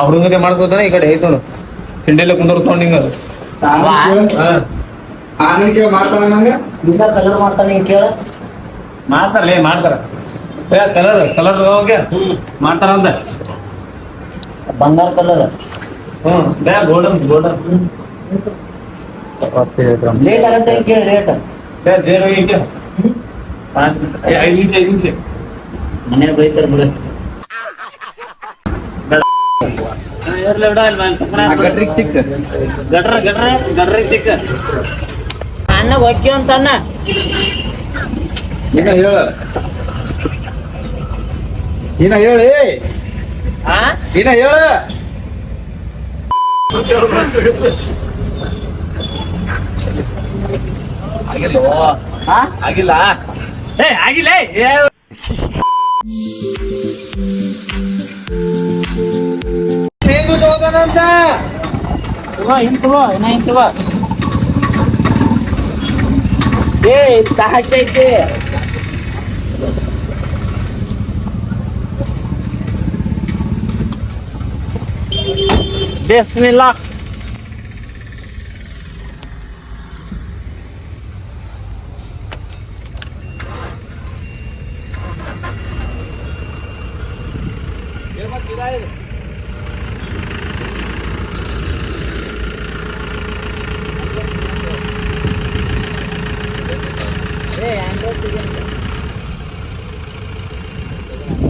ಹುಡುಗತೆ ಮಾಡ್ಕೋತಾನೆ ಈ ಕಡೆ ಐತೋಣ ತಿಂಡಿಲ್ಲ ಕುಂದ್ರ ತೊಗೊಂಡಿಂಗ ಆನಂದ್ ಕೇಳ ಮಾಡ್ತಾನ ನಂಗ ಕಲರ್ ಮಾಡ್ತಾನೆ ಕೇಳ ಮಾಡ್ತಾರಲೇ ಮಾಡ್ತಾರ ಕಲರ್ ಕಲರ್ ಮಾಡ್ತಾರ ಅಂತ ಬಂಗಾರ ಕಲರ್ ಗೋಲ್ಡನ್ ಗೋಲ್ಡನ್ ಲೇಟ್ ಆಗತ್ತೆ ಕೇಳ ರೇಟ್ 5 ನಿಮಿಷ ಮನೆ ಬೈತಾರ ಬಿಡ ಅಣ್ಣ ಒಕ್ಕಿ ಅಂತ ಅಣ್ಣ ಇನ್ನ ಹೇಳಿ ಇನ್ನ ಹೇಳ ಆಗಿಲ್ಲ ಆಗಿಲ್ಲ ತಗೋತಾನಂತ ಇಂತವ ಏನ ಇಂತವ ಹಾಕೈತಿ ಬಿಸ್ಮಿಲ್ಲಾ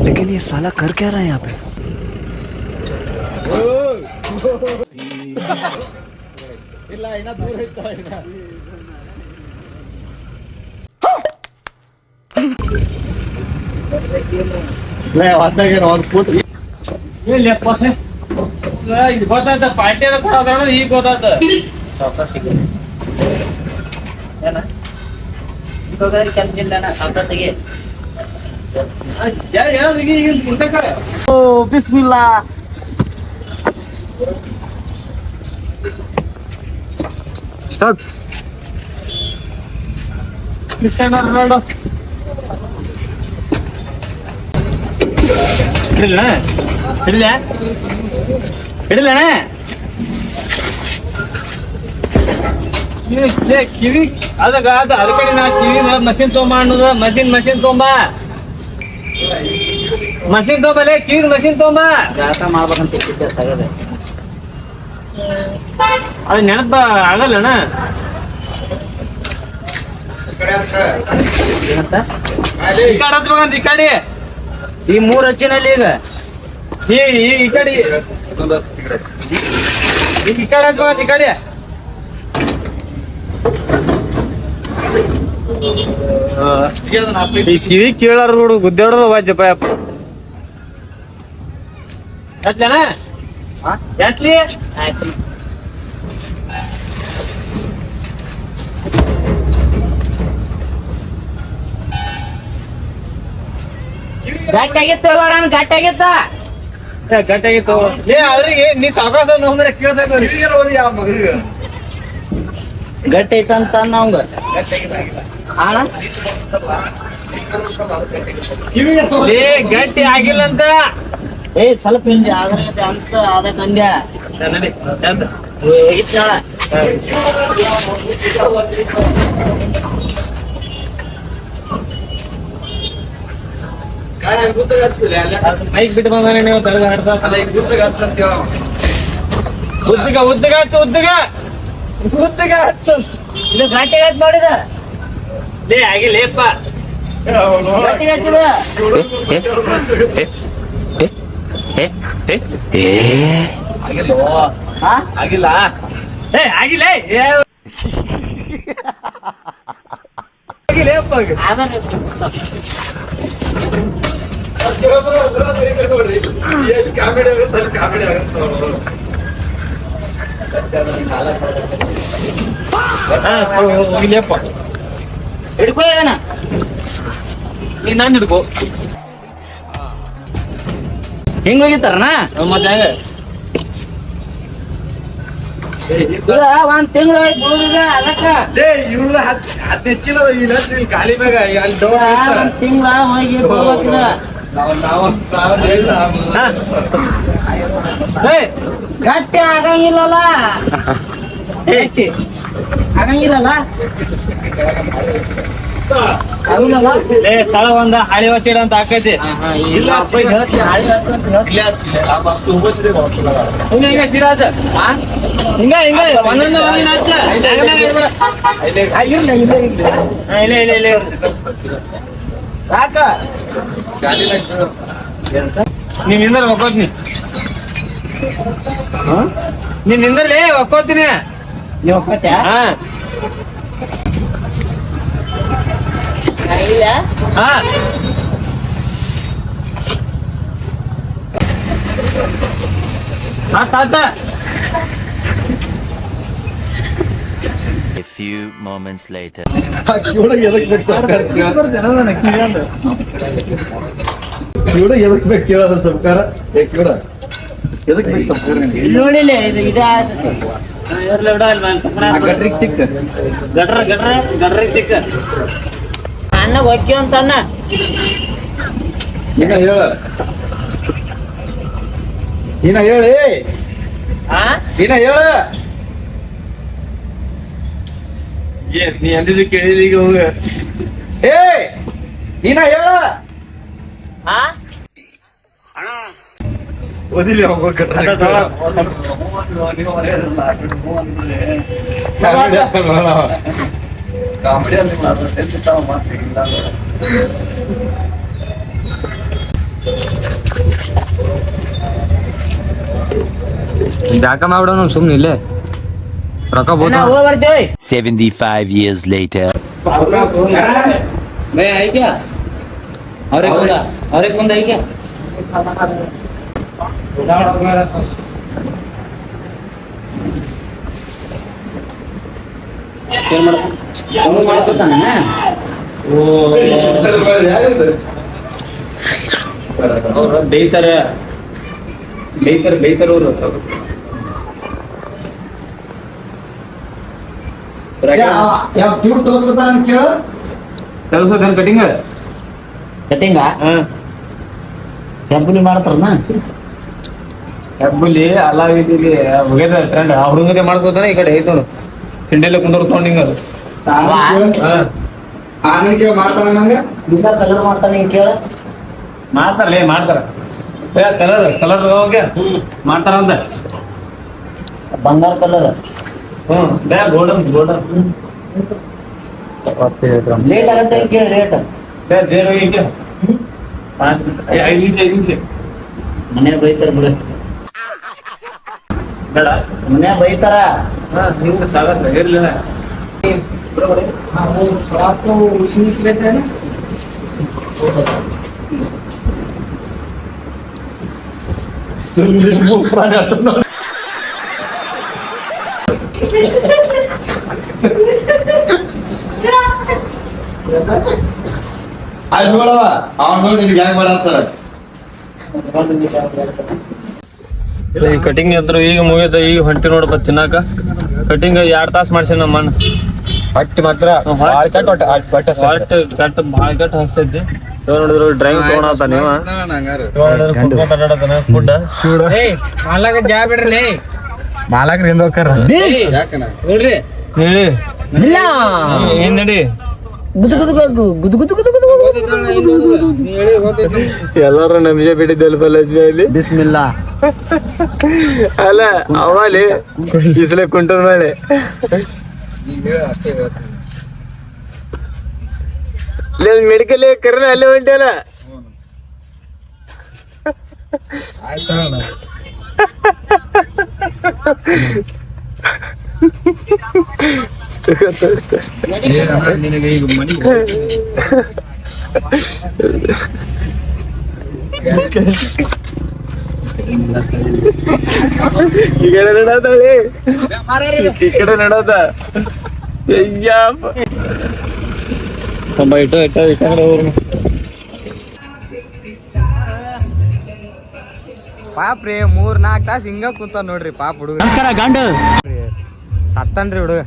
लेकिन ये साला कर क्या रहा है यहाँ पे ಇಲ್ಲ ಇನ್ನ ದೂರ ಇತ್ತು ಇದು ಗೊತ್ತಾಯ್ತ ಪಾರ್ಟಿ ಅದ ಕೊಡೋದ್ರ ಈಗ ಗೊತ್ತಾಯ್ತ ಕೆಲಸ ಇಲ್ಲ ಸಾವಕಾಸಿಗೆ ಬಿಸ್ಮಿಲ್ಲಾ ಸ್ಟಾರ್ಟ್ ಕ್ರಿಸ್ಟಿಯಾನೋ ರೊನಾಲ್ಡೋ ಹಿಡಿಲ್ಲ ಹಿಡಿಲ್ಲ ಹಿಡಿಲ್ಲಣ್ಣ ಕಿವಿ ಅದ ಅದ ಕಡೆ ನಾ ಕಿವಿ ಮಷಿನ್ ತೊಗೊಂಬ ಅನ್ನೋದು ಮಷಿನ್ ತೊಗೊಂಬ ಮಷಿನ್ ತೊಗೊಂಬಲೆ ಕಿವಿ ಮಷಿನ್ ತೊಗೊಂಬ ಜಾತ ಮಾಡ್ಬೇಕಂತ ತಗದೆ ಅದು ನೆನಪ ಆಗಲ್ಲಣ್ಣ ಏನಂತ ಈ ಕಡೆ ಹಚ್ಬೇಕಂತ ಈ ಕಡೆ ಈ 3 ಹಚ್ಚಿನಲ್ಲಿ ಈಗ ಈ ಕಡೆ ಈ ಕಡೆ ಹಚ್ಬೇಕಂತ ಈ ಕಡೆ ಈ ಕಿವಿ ಕೇಳಾರ ನೋಡು ಗುದ್ದಾಡೋದು ವಾಜ್ಯಪ್ಪ ಎಟ್ಲಣ್ಣ ಎಟ್ಲಿ ಗಟ್ಟಾಗಿತ್ತು ಗಟ್ಟಾಗಿತ್ತ ಗಟ್ಟಾಗಿತ್ತು ಅವ್ರಿಗೆ ನೀ ಸಾವಕಾಶ ನೋಡ್ರೆ ಕೇಳ್ತಾ ಗಟ್ಟಿ ಐತಂತ ನಮ್ಗ ಅಣ್ಣ ಗಟ್ಟಿ ಆಗಿಲ್ಲ ಅಂತ ಸ್ವಲ್ಪ ಹಿಂದೆ ಆದ್ರೆ ಅನ್ಸ್ತ ಅದಕ್ಕೆ ಅಂದ್ಯ ಹೋಗಿತ್ತಾಳ ಮೈಕ್ ಬಿಟ್ಟು ಬಂದಾನೆ ನೀವು ತರಗ ಹಾಡ್ತಾ ಉದ್ದಗ ಹಚ್ಚ ಇದು ಗಟ್ಟಿ ಹಚ್ಚ ನೋಡಿದ ಆಗಿಲ್ಲೇಪ್ಪ ಗಟ್ಟಿ ಹಚ್ಚಿದ ಆಗಿಲ್ಲ ಆಗಿಲ್ಲ ಕಾಮಿಡಿ ಆಗುತ್ತೆ ಹೋಗಿಲ್ಲಪ್ಪ ಹಿಡ್ಕೊ ಇದನ್ನ ನೀನ್ ನಾನು ಹಿಡ್ಕೋ ಹಿಂಗ್ ಹೋಗಿತ್ತಾರನ ಮತ್ತೆ ಹೆಂಗ ಒಂದ್ ತಿಂಗಳು ಅದಕ್ಕ ಇವ್ರ ಹತ್ತು ಹೆಚ್ಚಿನ ಖಾಲಿ ಮ್ಯಾಗ ಅಲ್ಲಿ ಒಂದ್ ತಿಂಗಳ ಹೋಗಿ ಗಟ್ಟಿ ಆಗಂಗಿಲ್ಲಲ್ಲ ಆಗಂಗಿಲ್ಲಲ್ಲ ಆಗಲ್ಲ ತಳ ಒಂದ ಹಳಿ ವಚ್ಚಿಡ ಅಂತ ಹಾಕೈತಿ ಇಲ್ಲ ಹೇಳ್ತೀನಿ ಹಾಳಿ ಹೇಳ್ತೀನಿ ಹಿಂಗ ಸಿರಾಜ ಹಿಂಗ ಹಿಂಗ ಒಂದೊಂದು ಇಲ್ಲ ಯಾಕ ನೀವ್ ನಿಂದರ್ ಒಕ್ಕೋತೀನಿ ನೀನ್ ನಿಂದರ್ಲಿ ಒಕ್ಕೋತೀನಿ ನೀವು ಒಪ್ಪತ್ಯಾ ಹಾ ಇಲ್ಲ ಹಾ ಆತ A few moments later. ಕಿವಿಡ ಎದಕ್ ಬೇಕು ಸರ್ಕಾರ ಕಿವಿಡ ಎದಕ್ ಬೇಕು ಕೇಳೋದ ಸರ್ಕಾರ ಕಿವಿಡ ಎದಕ್ ಬೇಕು ಸರ್ಕಾರ ನೋಡಿಲ್ಲ ಇದು ಇದಾಗ್ತದೆ ಗಟ್ರಿಗ್ ತಿಕ್ಕ ಗಡ್ರ ತಿಕ್ಕ ಅಣ್ಣ ಒಕ್ಕಿ ಅಂತ ಅಣ್ಣ ಇನ್ನ ಹೇಳ ಇನ್ನ ಹೇಳಿ ಇನ್ನ ಹೇಳ ನೀ ಅಂದಿದ್ದು ಕೇಳಿದ ಈಗ ಹೋಗ ಏ ಇನ್ನ ಹೇಳ ಓದಿಲ್ಲ ಕಾಮಿಡಿಯಲ್ಲಿ ಮಾತಾಡ್ತಿಲ್ಲ ಜಾಕ ಮಾಡ್ಬಿಡೋನು ಸುಮ್ನೆ ಇಲ್ಲೇ ರೊಕ್ಕ ಅಣ್ಣ ಹೋಗಿ ಬರ್ತೀವಿ 75 years later. ಅವ್ರಿಗೆ ಮುಂದೆ ಐಕ್ಯ ಮಾಡ್ಕೊತಾನ ಬೇಯ್ತಾರ ಅವ್ರು ಯಾವ ಕ್ಯೂರ್ ತೋರಿಸ್ತಾನ ಕೇಳ ಕೆಲಸ ಕಟಿಂಗ್ ಕಟ್ಟಿಂಗ ಹೆಬ್ಬುಲಿ ಮಾಡ್ತಾರನ ಹೆಬ್ಬುಲಿ ಅಲ್ಲ ಇಲ್ಲಿ ಹೋಗ್ಯದ ಟ್ರೆಂಡ್ ಆ ಹುಡುಗದೇ ಮಾಡ್ಕೋತಾನೆ ಈ ಕಡೆ ಐತ್ ನೋಡು ತಿಂಡಿಲ್ಲ ಕುಂದರ್ ತೊಗೊಂಡು ಹಿಂಗ ಆನಂದ್ ಕೇಳ ಮಾಡ್ತಾನ ನಂಗ ಇಂಥ ಕಲರ್ ಮಾಡ್ತಾನೆ ಹಿಂಗ್ ಕೇಳ ಮಾಡ್ತಾರ ಕಲರ್ ಹೋಗ್ಯ ಮಾಡ್ತಾರ ಅಂತ ಬಂಗಾರ ಕಲರ್ ಗೋಲ್ಡನ್ ಲೇಟ್ ಆಗತ್ತೆ ಹಿಂಗ್ ಕೇಳಿ ರೇಟ್ ಐದು ನಿಮಿಷ ಮನೆ ಬೈತಾರ ಬಿಡು ಬೇಡ ಮನೆ ಬೈತಾರ ಹಿಂಗ ಸಾಲ ಇರ್ಲಿಲ್ಲ ಅಲ್ಲಿ ನೋಡವ ಅವ್ನು ನೋಡಿ ನಿನ್ಗೆ ಹೆಂಗ್ ಮಾಡತ್ತಾರ ಈ ಕಟಿಂಗ್ ಅಂದ್ರು ಈಗ ಮುಗಿದ ಈಗ ಹೊಂಟಿ ನೋಡಪ್ಪ ತಿನ್ನಾಕ ಕಟಿಂಗ್ 2 ತಾಸು ಮಾಡ್ಸಿ ನಮ್ಮ ಅಣ್ಣ ಹೊಟ್ಟಿ ಮಾತ್ರ ಕಟ್ ಭಾಳ ಕಟ್ ಹಸ್ತೈತಿ ಇವ್ ನೋಡಿದ್ರು ಡ್ರೈವಿಂಗ್ ತಗೊಂಡತ ನೀವ ಫುಡ್ ಮಾಲಕ್ರಿ ಹಿಂದ ಹೋಗ್ತಾರ ಏನ್ ನಡಿ ಎಲ್ಲಾರು ನಮ್ಜೆ ಬಿಟ್ಟಿದ್ದಲ್ಲ ಲಕ್ಷ್ಮಿ ಅಲ್ಲಿ ಬಿಸ್ಮಿಲ್ಲಾ ಅಲ್ಲ ಅವಲಿ ಇಸಲೆ ಕುಂಟದ ಮೇಲೆ ಮೆಡಿಕಲ್ ಕರ್ನ ಅಲ್ಲೇ ಹೊಂಟಲ್ಲ ನಿನಗೆ ಈಗ ಮನಿ ಈ ಕಡೆ ನಡೋದಳಿ ಈ ಕಡೆ ನಡೋದ ಇಟ್ಟ ಕಡೆ ಹೋಗ್ರು ಪಾಪ್ರಿ 3-4 ತಾಸ ಹಿಂಗ ಕೂತ ನೋಡ್ರಿ ಪಾಪ ಹುಡುಗ ನಮಸ್ಕಾರ ಗಂಡು ಸತ್ತನ್ರಿ ಹುಡುಗ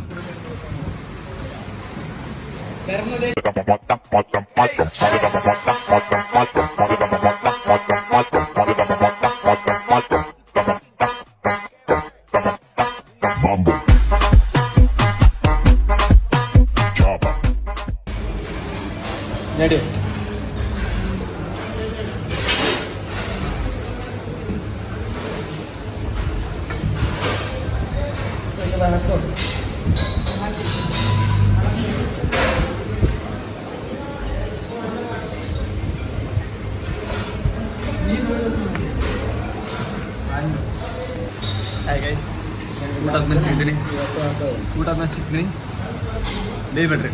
ಊಟ ಆದ್ಮೇಲೆ ಸಿಗ್ತೀನಿ ಬೇಯಬೇಡ್ರಿ